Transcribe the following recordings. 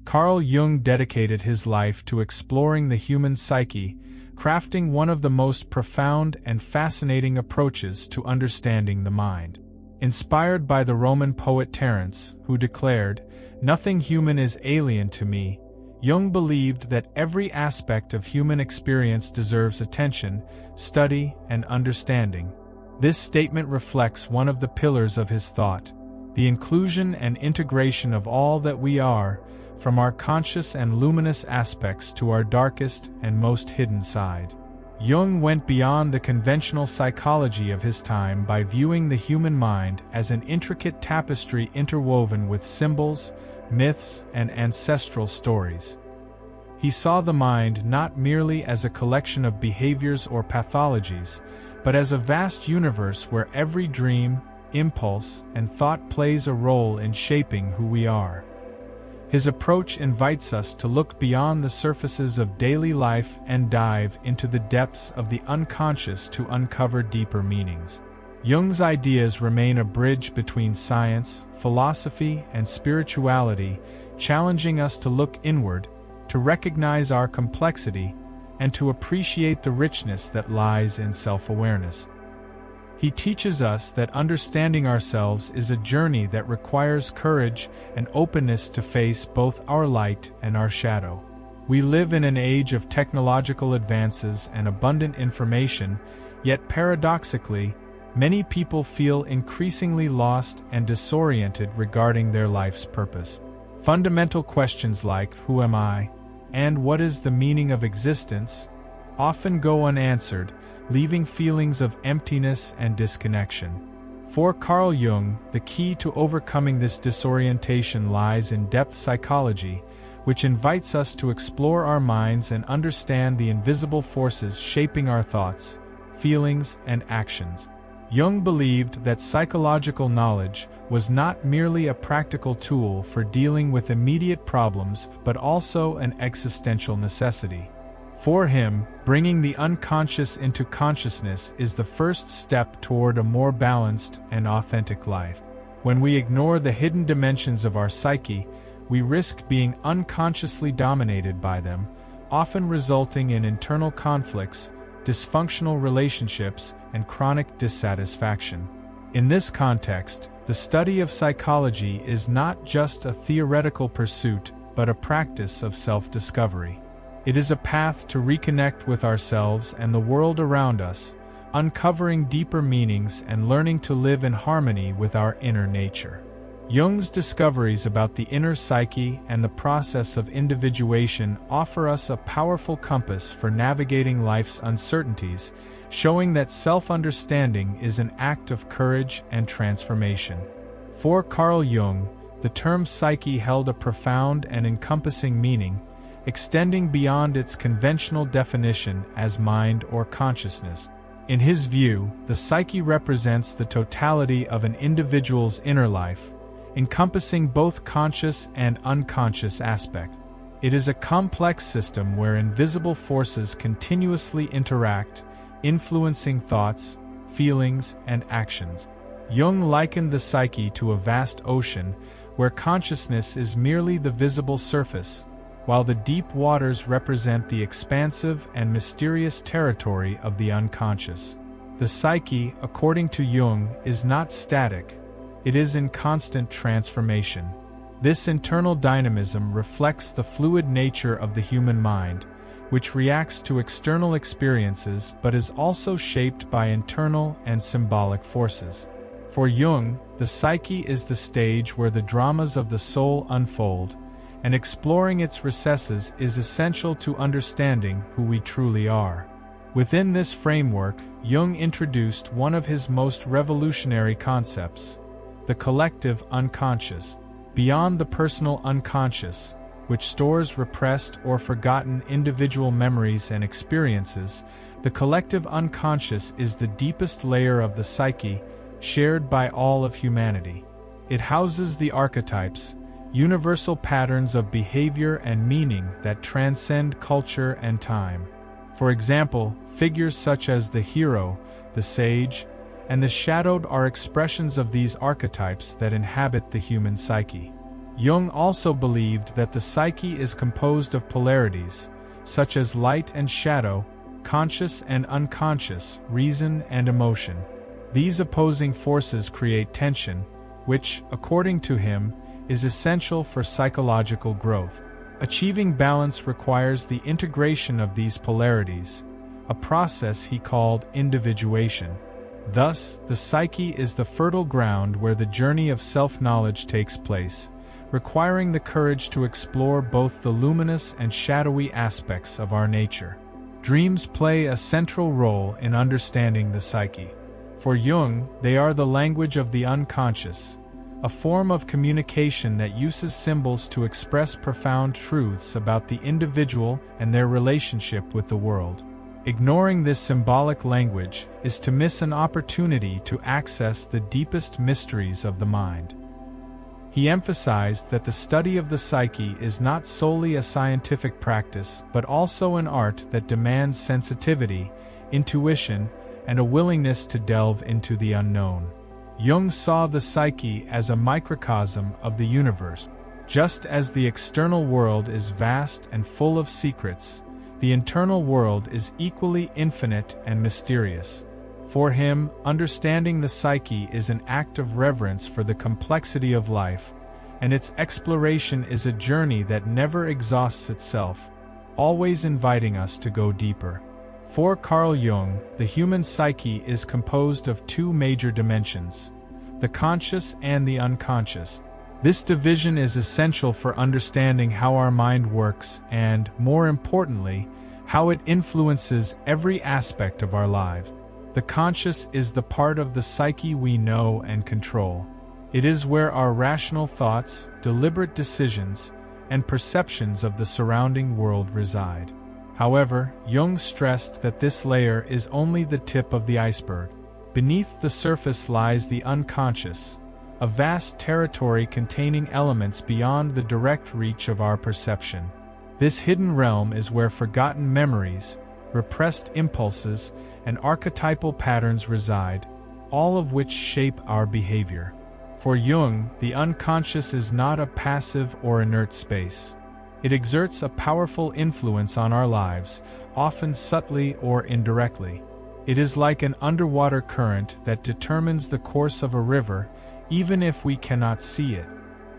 Carl Jung dedicated his life to exploring the human psyche, crafting one of the most profound and fascinating approaches to understanding the mind. Inspired by the Roman poet Terence, who declared, "Nothing human is alien to me," Jung believed that every aspect of human experience deserves attention, study, and understanding. This statement reflects one of the pillars of his thought: the inclusion and integration of all that we are, from our conscious and luminous aspects to our darkest and most hidden side. Jung went beyond the conventional psychology of his time by viewing the human mind as an intricate tapestry interwoven with symbols, myths, and ancestral stories. He saw the mind not merely as a collection of behaviors or pathologies, but as a vast universe where every dream, impulse, and thought plays a role in shaping who we are. His approach invites us to look beyond the surfaces of daily life and dive into the depths of the unconscious to uncover deeper meanings. Jung's ideas remain a bridge between science, philosophy, and spirituality, challenging us to look inward, to recognize our complexity, and to appreciate the richness that lies in self-awareness. He teaches us that understanding ourselves is a journey that requires courage and openness to face both our light and our shadow. We live in an age of technological advances and abundant information, yet paradoxically, many people feel increasingly lost and disoriented regarding their life's purpose. Fundamental questions like "Who am I?" and "What is the meaning of existence?" often go unanswered, leaving feelings of emptiness and disconnection. For Carl Jung, the key to overcoming this disorientation lies in depth psychology, which invites us to explore our minds and understand the invisible forces shaping our thoughts, feelings, and actions. Jung believed that psychological knowledge was not merely a practical tool for dealing with immediate problems but also an existential necessity. For him, bringing the unconscious into consciousness is the first step toward a more balanced and authentic life. When we ignore the hidden dimensions of our psyche, we risk being unconsciously dominated by them, often resulting in internal conflicts, dysfunctional relationships, and chronic dissatisfaction. In this context, the study of psychology is not just a theoretical pursuit, but a practice of self-discovery. It is a path to reconnect with ourselves and the world around us, uncovering deeper meanings and learning to live in harmony with our inner nature. Jung's discoveries about the inner psyche and the process of individuation offer us a powerful compass for navigating life's uncertainties, showing that self-understanding is an act of courage and transformation. For Carl Jung, the term psyche held a profound and encompassing meaning, extending beyond its conventional definition as mind or consciousness. In his view, the psyche represents the totality of an individual's inner life, encompassing both conscious and unconscious aspects. It is a complex system where invisible forces continuously interact, influencing thoughts, feelings, and actions. Jung likened the psyche to a vast ocean, where consciousness is merely the visible surface, while the deep waters represent the expansive and mysterious territory of the unconscious. The psyche, according to Jung, is not static. It is in constant transformation. This internal dynamism reflects the fluid nature of the human mind, which reacts to external experiences but is also shaped by internal and symbolic forces. For Jung, the psyche is the stage where the dramas of the soul unfold, and exploring its recesses is essential to understanding who we truly are. Within this framework, Jung introduced one of his most revolutionary concepts: the collective unconscious. Beyond the personal unconscious, which stores repressed or forgotten individual memories and experiences, the collective unconscious is the deepest layer of the psyche, shared by all of humanity. It houses the archetypes, universal patterns of behavior and meaning that transcend culture and time. For example, figures such as the hero, the sage, and the shadowed are expressions of these archetypes that inhabit the human psyche. Jung also believed that the psyche is composed of polarities, such as light and shadow, conscious and unconscious, reason and emotion. These opposing forces create tension, which, according to him, is essential for psychological growth. Achieving balance requires the integration of these polarities, a process he called individuation. Thus, the psyche is the fertile ground where the journey of self-knowledge takes place, requiring the courage to explore both the luminous and shadowy aspects of our nature. Dreams play a central role in understanding the psyche. For Jung, they are the language of the unconscious, a form of communication that uses symbols to express profound truths about the individual and their relationship with the world. Ignoring this symbolic language is to miss an opportunity to access the deepest mysteries of the mind. He emphasized that the study of the psyche is not solely a scientific practice but also an art that demands sensitivity, intuition, and a willingness to delve into the unknown. Jung saw the psyche as a microcosm of the universe. Just as the external world is vast and full of secrets, the internal world is equally infinite and mysterious. For him, understanding the psyche is an act of reverence for the complexity of life, and its exploration is a journey that never exhausts itself, always inviting us to go deeper. For Carl Jung, the human psyche is composed of two major dimensions, the conscious and the unconscious. This division is essential for understanding how our mind works and, more importantly, how it influences every aspect of our lives. The conscious is the part of the psyche we know and control. It is where our rational thoughts, deliberate decisions, and perceptions of the surrounding world reside. However, Jung stressed that this layer is only the tip of the iceberg. Beneath the surface lies the unconscious, a vast territory containing elements beyond the direct reach of our perception. This hidden realm is where forgotten memories, repressed impulses, and archetypal patterns reside, all of which shape our behavior. For Jung, the unconscious is not a passive or inert space. It exerts a powerful influence on our lives, often subtly or indirectly. It is like an underwater current that determines the course of a river, even if we cannot see it.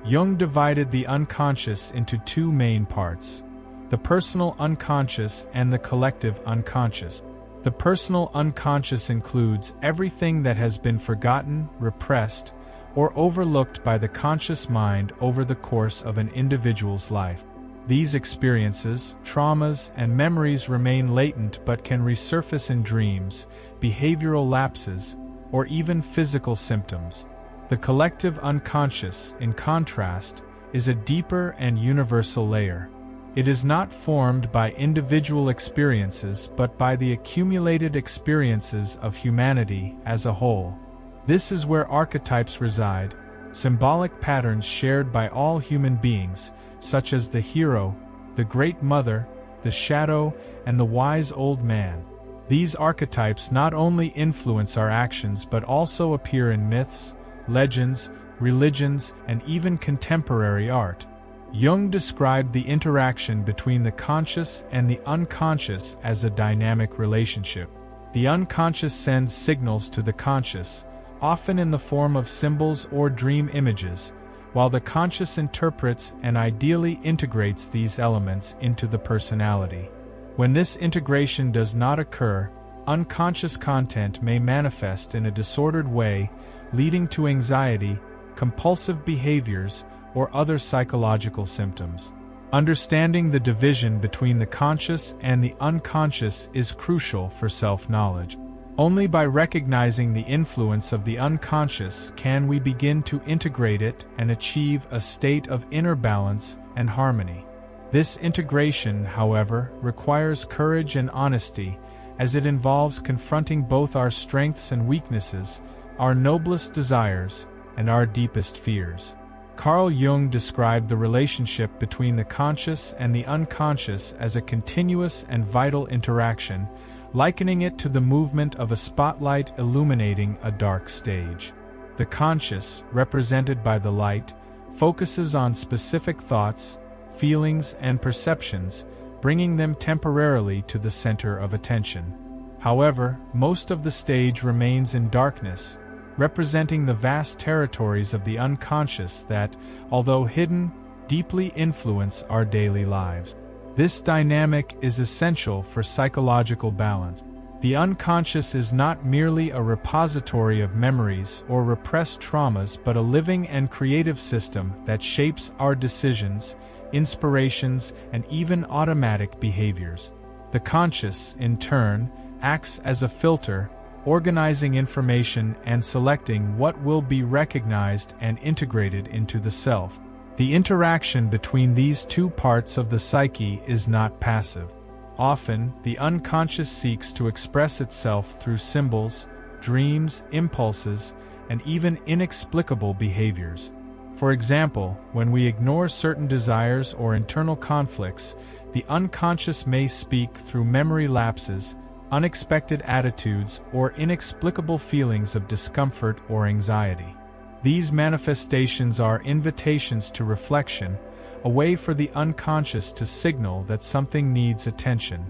Jung divided the unconscious into two main parts: the personal unconscious and the collective unconscious. The personal unconscious includes everything that has been forgotten, repressed, or overlooked by the conscious mind over the course of an individual's life. These experiences, traumas, and memories remain latent but can resurface in dreams, behavioral lapses, or even physical symptoms. The collective unconscious, in contrast, is a deeper and universal layer. It is not formed by individual experiences but by the accumulated experiences of humanity as a whole. This is where archetypes reside, symbolic patterns shared by all human beings, such as the hero, the great mother, the shadow, and the wise old man. These archetypes not only influence our actions but also appear in myths, legends, religions, and even contemporary art. Jung described the interaction between the conscious and the unconscious as a dynamic relationship. The unconscious sends signals to the conscious, often in the form of symbols or dream images, while the conscious interprets and ideally integrates these elements into the personality. When this integration does not occur, unconscious content may manifest in a disordered way, leading to anxiety, compulsive behaviors, or other psychological symptoms. Understanding the division between the conscious and the unconscious is crucial for self-knowledge. Only by recognizing the influence of the unconscious can we begin to integrate it and achieve a state of inner balance and harmony. This integration, however, requires courage and honesty, as it involves confronting both our strengths and weaknesses, our noblest desires, and our deepest fears. Carl Jung described the relationship between the conscious and the unconscious as a continuous and vital interaction, likening it to the movement of a spotlight illuminating a dark stage. The conscious, represented by the light, focuses on specific thoughts, feelings, and perceptions, bringing them temporarily to the center of attention. However, most of the stage remains in darkness, representing the vast territories of the unconscious that, although hidden, deeply influence our daily lives. This dynamic is essential for psychological balance. The unconscious is not merely a repository of memories or repressed traumas but a living and creative system that shapes our decisions, inspirations, and even automatic behaviors. The conscious, in turn, acts as a filter, organizing information and selecting what will be recognized and integrated into the self. The interaction between these two parts of the psyche is not passive. Often, the unconscious seeks to express itself through symbols, dreams, impulses, and even inexplicable behaviors. For example, when we ignore certain desires or internal conflicts, the unconscious may speak through memory lapses, unexpected attitudes, or inexplicable feelings of discomfort or anxiety. These manifestations are invitations to reflection, a way for the unconscious to signal that something needs attention.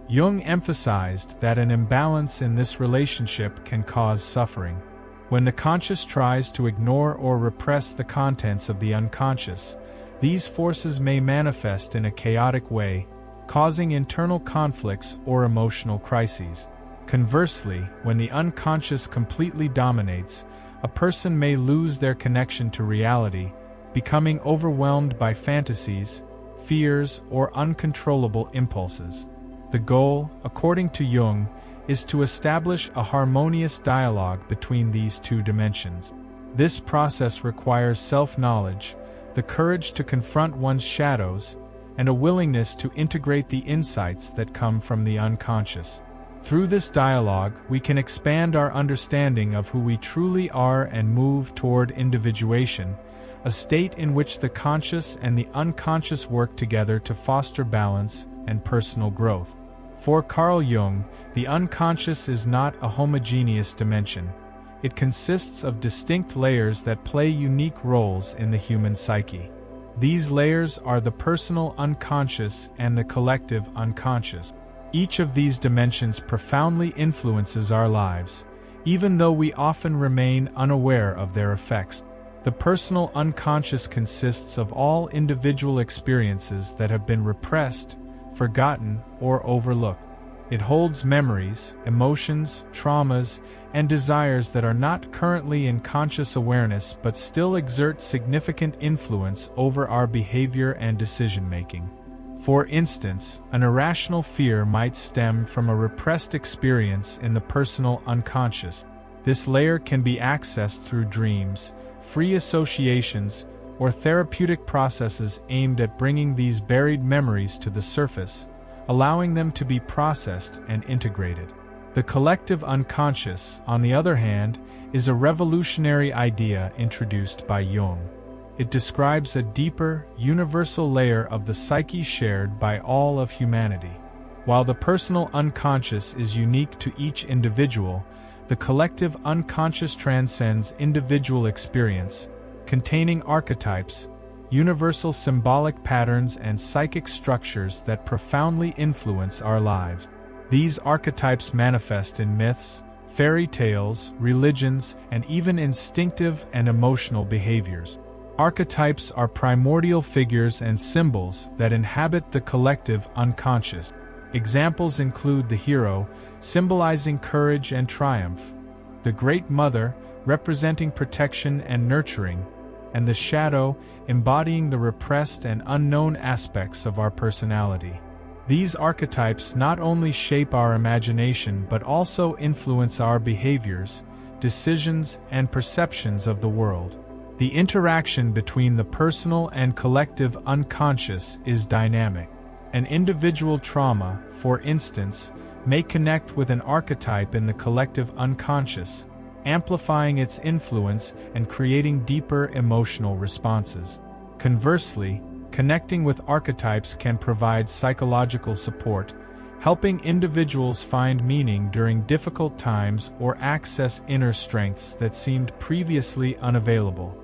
Jung emphasized that an imbalance in this relationship can cause suffering. When the conscious tries to ignore or repress the contents of the unconscious, these forces may manifest in a chaotic way, causing internal conflicts or emotional crises. Conversely, when the unconscious completely dominates, a person may lose their connection to reality, becoming overwhelmed by fantasies, fears, or uncontrollable impulses. The goal, according to Jung, is to establish a harmonious dialogue between these two dimensions. This process requires self-knowledge, the courage to confront one's shadows, and a willingness to integrate the insights that come from the unconscious. Through this dialogue, we can expand our understanding of who we truly are and move toward individuation, a state in which the conscious and the unconscious work together to foster balance and personal growth. For Carl Jung, the unconscious is not a homogeneous dimension. It consists of distinct layers that play unique roles in the human psyche. These layers are the personal unconscious and the collective unconscious. Each of these dimensions profoundly influences our lives, even though we often remain unaware of their effects. The personal unconscious consists of all individual experiences that have been repressed, forgotten, or overlooked. It holds memories, emotions, traumas, and desires that are not currently in conscious awareness but still exert significant influence over our behavior and decision-making. For instance, an irrational fear might stem from a repressed experience in the personal unconscious. This layer can be accessed through dreams, free associations, or therapeutic processes aimed at bringing these buried memories to the surface, allowing them to be processed and integrated. The collective unconscious, on the other hand, is a revolutionary idea introduced by Jung. It describes a deeper, universal layer of the psyche shared by all of humanity. While the personal unconscious is unique to each individual, the collective unconscious transcends individual experience, containing archetypes, universal symbolic patterns and psychic structures that profoundly influence our lives. These archetypes manifest in myths, fairy tales, religions, and even instinctive and emotional behaviors. Archetypes are primordial figures and symbols that inhabit the collective unconscious. Examples include the hero, symbolizing courage and triumph, the Great Mother, representing protection and nurturing, and the shadow, embodying the repressed and unknown aspects of our personality. These archetypes not only shape our imagination but also influence our behaviors, decisions, and perceptions of the world. The interaction between the personal and collective unconscious is dynamic. An individual trauma, for instance, may connect with an archetype in the collective unconscious, amplifying its influence and creating deeper emotional responses. Conversely, connecting with archetypes can provide psychological support, helping individuals find meaning during difficult times or access inner strengths that seemed previously unavailable.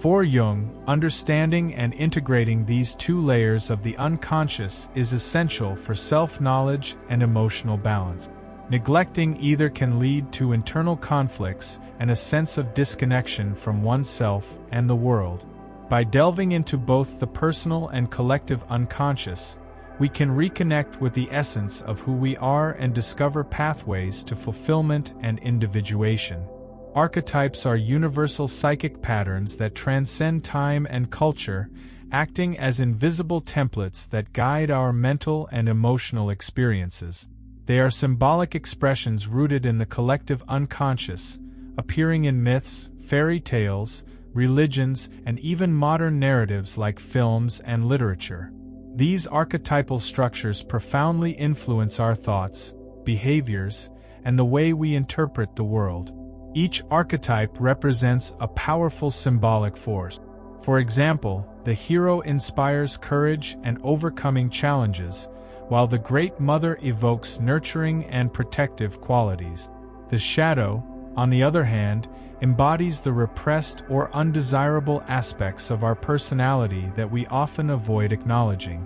For Jung, understanding and integrating these two layers of the unconscious is essential for self-knowledge and emotional balance. Neglecting either can lead to internal conflicts and a sense of disconnection from oneself and the world. By delving into both the personal and collective unconscious, we can reconnect with the essence of who we are and discover pathways to fulfillment and individuation. Archetypes are universal psychic patterns that transcend time and culture, acting as invisible templates that guide our mental and emotional experiences. They are symbolic expressions rooted in the collective unconscious, appearing in myths, fairy tales, religions, and even modern narratives like films and literature. These archetypal structures profoundly influence our thoughts, behaviors, and the way we interpret the world. Each archetype represents a powerful symbolic force. For example, the hero inspires courage and overcoming challenges, while the Great Mother evokes nurturing and protective qualities. The shadow, on the other hand, embodies the repressed or undesirable aspects of our personality that we often avoid acknowledging.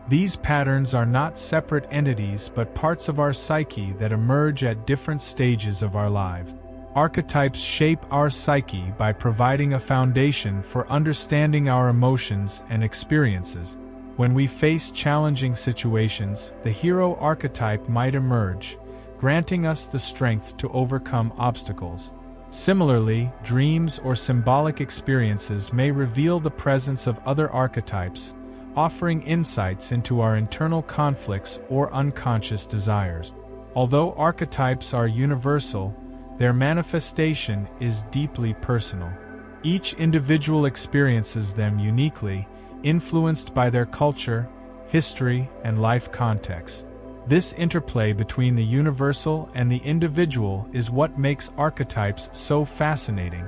These patterns are not separate entities but parts of our psyche that emerge at different stages of our life. Archetypes shape our psyche by providing a foundation for understanding our emotions and experiences. When we face challenging situations, the hero archetype might emerge, granting us the strength to overcome obstacles. Similarly, dreams or symbolic experiences may reveal the presence of other archetypes, offering insights into our internal conflicts or unconscious desires. Although archetypes are universal, their manifestation is deeply personal. Each individual experiences them uniquely, influenced by their culture, history, and life context. This interplay between the universal and the individual is what makes archetypes so fascinating.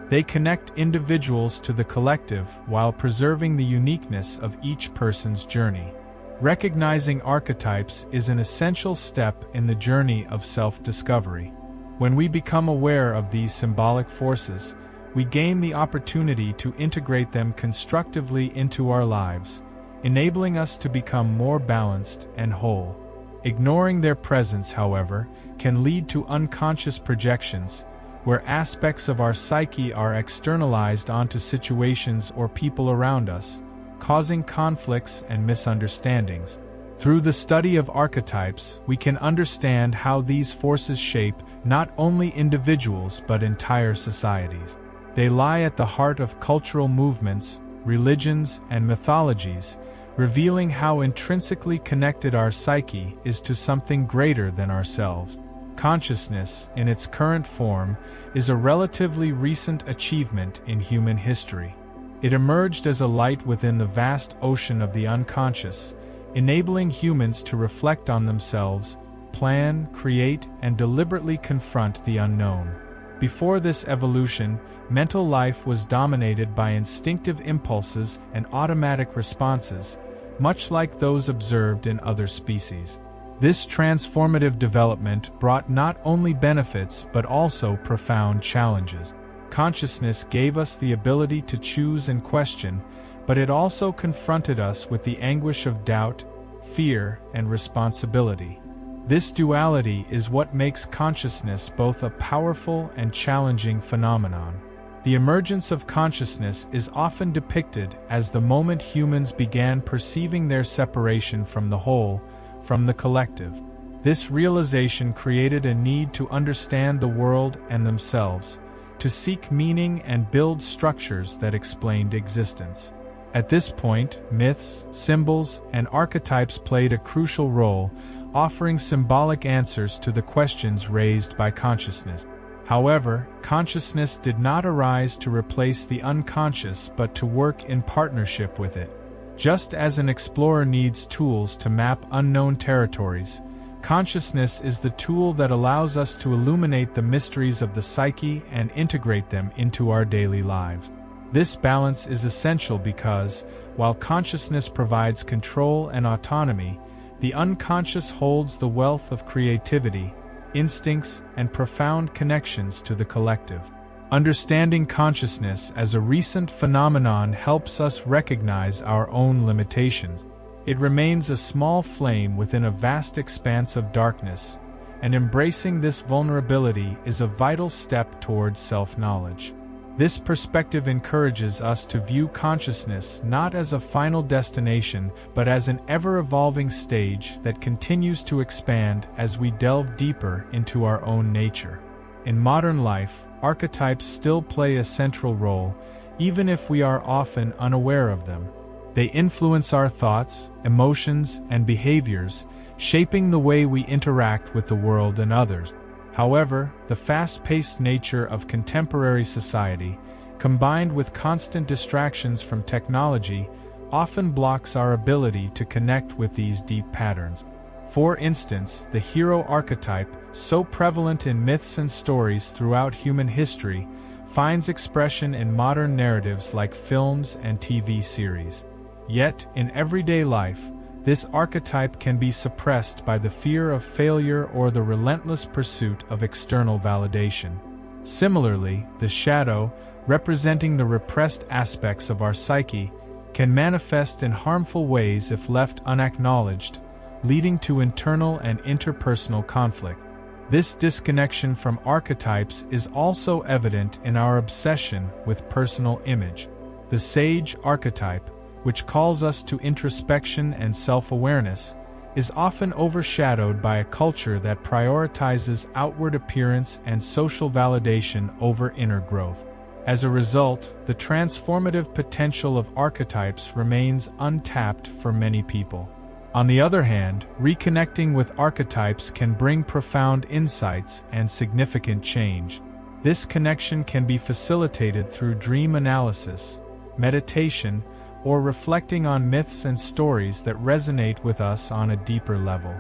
They connect individuals to the collective while preserving the uniqueness of each person's journey. Recognizing archetypes is an essential step in the journey of self-discovery. When we become aware of these symbolic forces, we gain the opportunity to integrate them constructively into our lives, enabling us to become more balanced and whole. Ignoring their presence, however, can lead to unconscious projections, where aspects of our psyche are externalized onto situations or people around us, causing conflicts and misunderstandings. Through the study of archetypes, we can understand how these forces shape not only individuals but entire societies. They lie at the heart of cultural movements, religions, and mythologies, revealing how intrinsically connected our psyche is to something greater than ourselves. Consciousness, in its current form, is a relatively recent achievement in human history. It emerged as a light within the vast ocean of the unconscious, enabling humans to reflect on themselves, plan, create, and deliberately confront the unknown. Before this evolution, mental life was dominated by instinctive impulses and automatic responses, much like those observed in other species. This transformative development brought not only benefits but also profound challenges. Consciousness gave us the ability to choose and question, but it also confronted us with the anguish of doubt, fear, and responsibility. This duality is what makes consciousness both a powerful and challenging phenomenon. The emergence of consciousness is often depicted as the moment humans began perceiving their separation from the whole, from the collective. This realization created a need to understand the world and themselves, to seek meaning and build structures that explained existence. At this point, myths, symbols, and archetypes played a crucial role, offering symbolic answers to the questions raised by consciousness. However, consciousness did not arise to replace the unconscious but to work in partnership with it. Just as an explorer needs tools to map unknown territories, consciousness is the tool that allows us to illuminate the mysteries of the psyche and integrate them into our daily lives. This balance is essential because, while consciousness provides control and autonomy, the unconscious holds the wealth of creativity, instincts, and profound connections to the collective. Understanding consciousness as a recent phenomenon helps us recognize our own limitations. It remains a small flame within a vast expanse of darkness, and embracing this vulnerability is a vital step towards self-knowledge. This perspective encourages us to view consciousness not as a final destination, but as an ever-evolving stage that continues to expand as we delve deeper into our own nature. In modern life, archetypes still play a central role, even if we are often unaware of them. They influence our thoughts, emotions, and behaviors, shaping the way we interact with the world and others. However, the fast-paced nature of contemporary society, combined with constant distractions from technology, often blocks our ability to connect with these deep patterns. For instance, the hero archetype, so prevalent in myths and stories throughout human history, finds expression in modern narratives like films and TV series. Yet, in everyday life, this archetype can be suppressed by the fear of failure or the relentless pursuit of external validation. Similarly, the shadow, representing the repressed aspects of our psyche, can manifest in harmful ways if left unacknowledged, leading to internal and interpersonal conflict. This disconnection from archetypes is also evident in our obsession with personal image. The sage archetype, which calls us to introspection and self-awareness, is often overshadowed by a culture that prioritizes outward appearance and social validation over inner growth. As a result, the transformative potential of archetypes remains untapped for many people. On the other hand, reconnecting with archetypes can bring profound insights and significant change. This connection can be facilitated through dream analysis, meditation, or reflecting on myths and stories that resonate with us on a deeper level.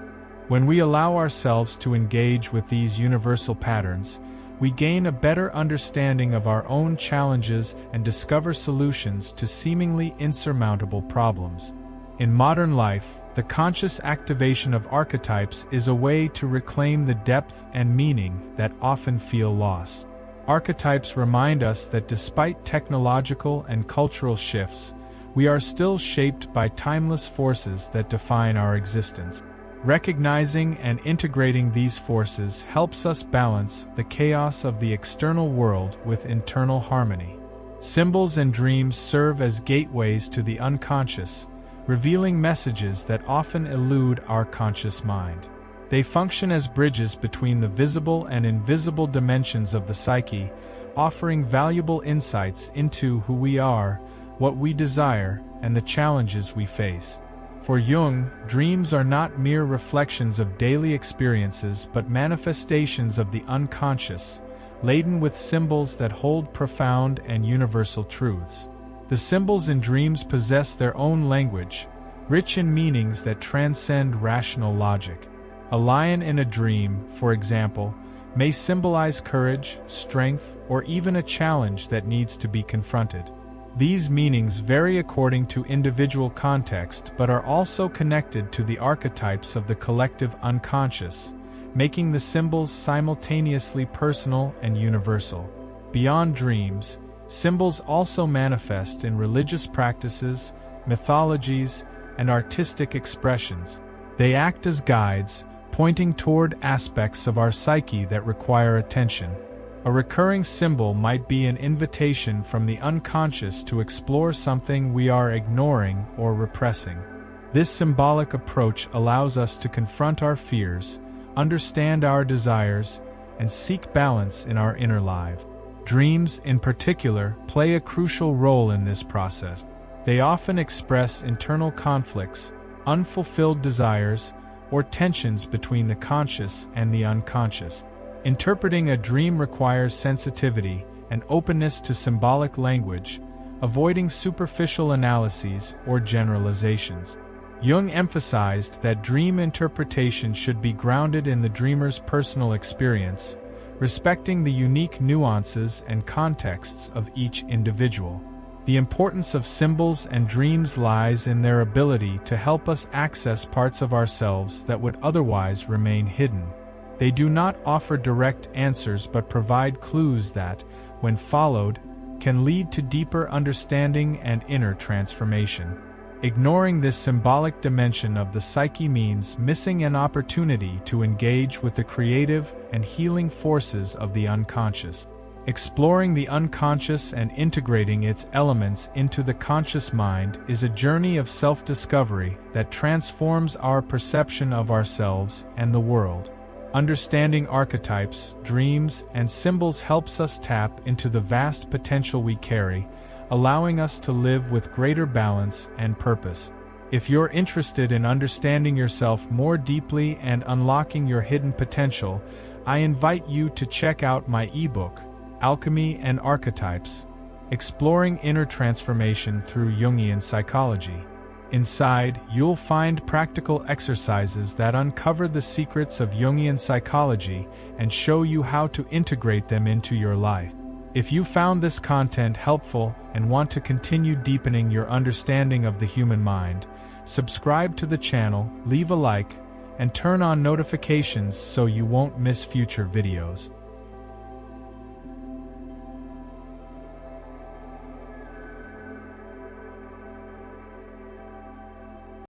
When we allow ourselves to engage with these universal patterns, we gain a better understanding of our own challenges and discover solutions to seemingly insurmountable problems. In modern life, the conscious activation of archetypes is a way to reclaim the depth and meaning that often feel lost. Archetypes remind us that despite technological and cultural shifts, we are still shaped by timeless forces that define our existence. Recognizing and integrating these forces helps us balance the chaos of the external world with internal harmony. Symbols and dreams serve as gateways to the unconscious, revealing messages that often elude our conscious mind. They function as bridges between the visible and invisible dimensions of the psyche, offering valuable insights into who we are, what we desire, and the challenges we face. For Jung, dreams are not mere reflections of daily experiences but manifestations of the unconscious, laden with symbols that hold profound and universal truths. The symbols in dreams possess their own language, rich in meanings that transcend rational logic. A lion in a dream, for example, may symbolize courage, strength, or even a challenge that needs to be confronted. These meanings vary according to individual context but are also connected to the archetypes of the collective unconscious, making the symbols simultaneously personal and universal. Beyond dreams, symbols also manifest in religious practices, mythologies, and artistic expressions. They act as guides, pointing toward aspects of our psyche that require attention. A recurring symbol might be an invitation from the unconscious to explore something we are ignoring or repressing. This symbolic approach allows us to confront our fears, understand our desires, and seek balance in our inner life. Dreams, in particular, play a crucial role in this process. They often express internal conflicts, unfulfilled desires, or tensions between the conscious and the unconscious. Interpreting a dream requires sensitivity and openness to symbolic language, avoiding superficial analyses or generalizations. Jung emphasized that dream interpretation should be grounded in the dreamer's personal experience, respecting the unique nuances and contexts of each individual. The importance of symbols and dreams lies in their ability to help us access parts of ourselves that would otherwise remain hidden. They do not offer direct answers but provide clues that, when followed, can lead to deeper understanding and inner transformation. Ignoring this symbolic dimension of the psyche means missing an opportunity to engage with the creative and healing forces of the unconscious. Exploring the unconscious and integrating its elements into the conscious mind is a journey of self-discovery that transforms our perception of ourselves and the world. Understanding archetypes, dreams, and symbols helps us tap into the vast potential we carry, allowing us to live with greater balance and purpose. If you're interested in understanding yourself more deeply and unlocking your hidden potential, I invite you to check out my ebook, Alchemy and Archetypes: Exploring Inner Transformation Through Jungian Psychology. Inside, you'll find practical exercises that uncover the secrets of Jungian psychology and show you how to integrate them into your life. If you found this content helpful and want to continue deepening your understanding of the human mind, subscribe to the channel, leave a like, and turn on notifications so you won't miss future videos.